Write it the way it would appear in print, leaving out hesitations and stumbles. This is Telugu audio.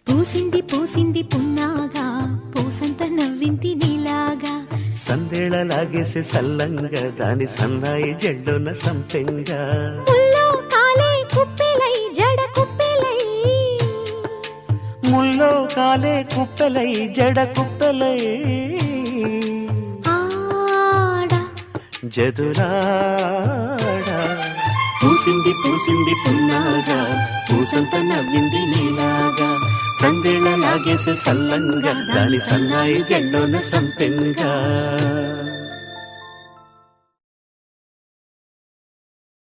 పూసింది పూసింది పున్నాగా పూసంత నవ్వింది నీలాగా సందేళలాగేసే సల్లంగా దాని సన్నాయి జల్లున సంపెంగా ముల్లో కాలే కుప్పెలై జడ కుప్పెలై ముల్లో కాలే కుప్పెలై జడ కుప్పెలై ఆడా జదురాడా పూసింది పూసింది పున్నాగా పూసంత నవ్వింది నీలాగా సందేళలాగేసే సల్లంగా దాని సన్నాయి జల్లున సంపెంగా